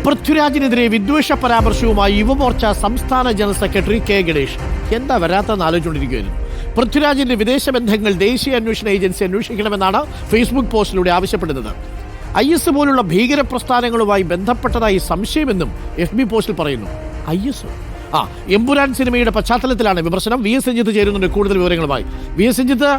പൃഥ്വിരാജിനെതിരെ വിദ്വേഷ പരാമർശവുമായി യുവമോർച്ച സംസ്ഥാന general secretary K Ganesh. എന്താ വരാത്തെന്ന് ആലോചിച്ചുകൊണ്ടിരിക്കുകയായിരുന്നു. പൃഥ്വിരാജിന്റെ വിദേശ ബന്ധങ്ങൾ ദേശീയ അന്വേഷണ ഏജൻസി അന്വേഷിക്കണമെന്നാണ് ഫേസ്ബുക്ക് പോസ്റ്റിലൂടെ ആവശ്യപ്പെടുന്നത്. IS പോലുള്ള ഭീകര പ്രസ്ഥാനങ്ങളുമായി ബന്ധപ്പെട്ടതായി സംശയമെന്നും FB പോസ്റ്റിൽ പറയുന്നു. IS എമ്പുരാൻ സിനിമയുടെ പശ്ചാത്തലത്തിലാണ് വിമർശനം. VS രഞ്ജിത്ത് ചേരുന്നുണ്ട് കൂടുതൽ വിവരങ്ങളുമായി. VS രഞ്ജിത്ത്,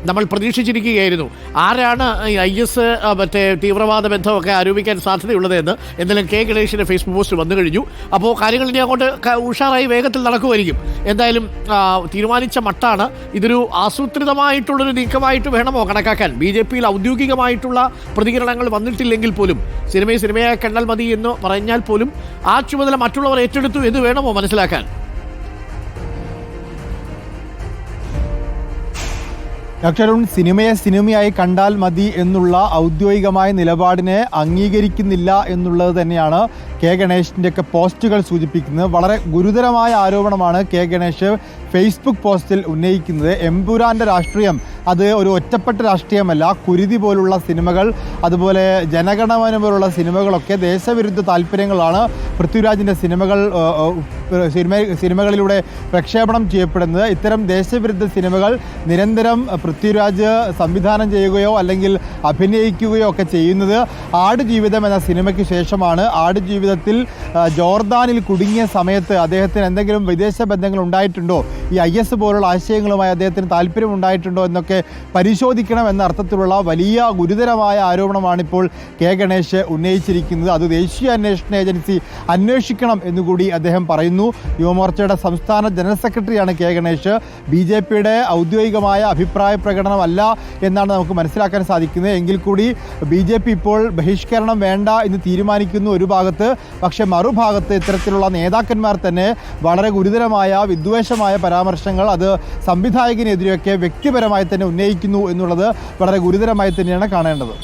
നമ്മൾ പ്രതീക്ഷിച്ചിരിക്കുകയായിരുന്നു ആരാണ് IS മറ്റേ തീവ്രവാദ ബന്ധമൊക്കെ ആരോപിക്കാൻ സാധ്യതയുള്ളത് എന്ന്. എന്തായാലും കെ ഗണേഷിൻ്റെ ഫേസ്ബുക്ക് പോസ്റ്റ് വന്നു കഴിഞ്ഞു. അപ്പോൾ കാര്യങ്ങൾ ഇനി അങ്ങോട്ട് ഉഷാറായി വേഗത്തിൽ നടക്കുമായിരിക്കും. എന്തായാലും തീരുമാനിച്ച മട്ടാണ്. ഇതൊരു ആസൂത്രിതമായിട്ടുള്ളൊരു നീക്കമായിട്ട് വേണമോ കണക്കാക്കാൻ? BJP-യിൽ ഔദ്യോഗികമായിട്ടുള്ള പ്രതികരണങ്ങൾ വന്നിട്ടില്ലെങ്കിൽ പോലും സിനിമയെ കണ്ടാൽ മതി എന്ന് പറഞ്ഞാൽ പോലും ആ ചുമതല മറ്റുള്ളവർ ഏറ്റെടുത്തു എന്ന് വേണമോ മനസ്സിലാക്കാൻ? ഡോക്ടർ അരുൺ, സിനിമയായി കണ്ടാൽ മതി എന്നുള്ള ഔദ്യോഗികമായ നിലപാടിനെ അംഗീകരിക്കുന്നില്ല എന്നുള്ളത് തന്നെയാണ് കെ ഗണേഷിൻ്റെയൊക്കെ പോസ്റ്റുകൾ സൂചിപ്പിക്കുന്നത്. വളരെ ഗുരുതരമായ ആരോപണമാണ് കെ ഗണേഷ് ഫേസ്ബുക്ക് പോസ്റ്റിൽ ഉന്നയിക്കുന്നത്. എമ്പുരാൻ്റെ രാഷ്ട്രീയം അത് ഒരു ഒറ്റപ്പെട്ട രാഷ്ട്രീയമല്ല. കുരുതി പോലുള്ള സിനിമകൾ, അതുപോലെ ജനഗണമന പോലുള്ള സിനിമകളൊക്കെ ദേശവിരുദ്ധ താല്പര്യങ്ങളാണ് പൃഥ്വിരാജിൻ്റെ സിനിമകളിലൂടെ പ്രക്ഷേപണം ചെയ്യപ്പെടുന്നത്. ഇത്തരം ദേശവിരുദ്ധ സിനിമകൾ നിരന്തരം പൃഥ്വിരാജ് സംവിധാനം ചെയ്യുകയോ അല്ലെങ്കിൽ അഭിനയിക്കുകയോ ഒക്കെ ചെയ്യുന്നത് ആടുജീവിതം എന്ന സിനിമയ്ക്ക് ശേഷമാണ്. ആടുജീവിതത്തിൽ ജോർദാനിൽ കുടുങ്ങിയ സമയത്ത് അദ്ദേഹത്തിന് എന്തെങ്കിലും വിദേശ ബന്ധങ്ങൾ ഉണ്ടായിട്ടുണ്ടോ, ഈ IS പോലുള്ള ആശയങ്ങളുമായി അദ്ദേഹത്തിന് താല്പര്യം ഉണ്ടായിട്ടുണ്ടോ എന്നൊക്കെ പരിശോധിക്കണം എന്ന അർത്ഥത്തിലുള്ള വലിയ ഗുരുതരമായ ആരോപണമാണ് ഇപ്പോൾ കെ ഗണേഷ് ഉന്നയിച്ചിരിക്കുന്നത്. അത് ദേശീയ അന്വേഷണ ഏജൻസി അന്വേഷിക്കണം എന്നുകൂടി അദ്ദേഹം പറയുന്നു. യുവമോർച്ചയുടെ സംസ്ഥാന ജനറൽ സെക്രട്ടറിയാണ് കെ ഗണേഷ്. BJP-യുടെ ഔദ്യോഗികമായ അഭിപ്രായ പ്രകടനമല്ല എന്നാണ് നമുക്ക് മനസ്സിലാക്കാൻ സാധിക്കുന്നത്. എങ്കിൽ കൂടി BJP ഇപ്പോൾ ബഹിഷ്കരണം വേണ്ട എന്ന് തീരുമാനിക്കുന്നു ഒരു ഭാഗത്ത്. പക്ഷേ മറുഭാഗത്ത് ഇത്തരത്തിലുള്ള നേതാക്കന്മാർ തന്നെ വളരെ ഗുരുതരമായ വിദ്വേഷമായ പരാമർശങ്ങൾ അത് സംവിധായകനെതിരെയൊക്കെ വ്യക്തിപരമായി തന്നെ ഉന്നയിക്കുന്നു എന്നുള്ളത് വളരെ ഗുരുതരമായി തന്നെയാണ് കാണേണ്ടത്.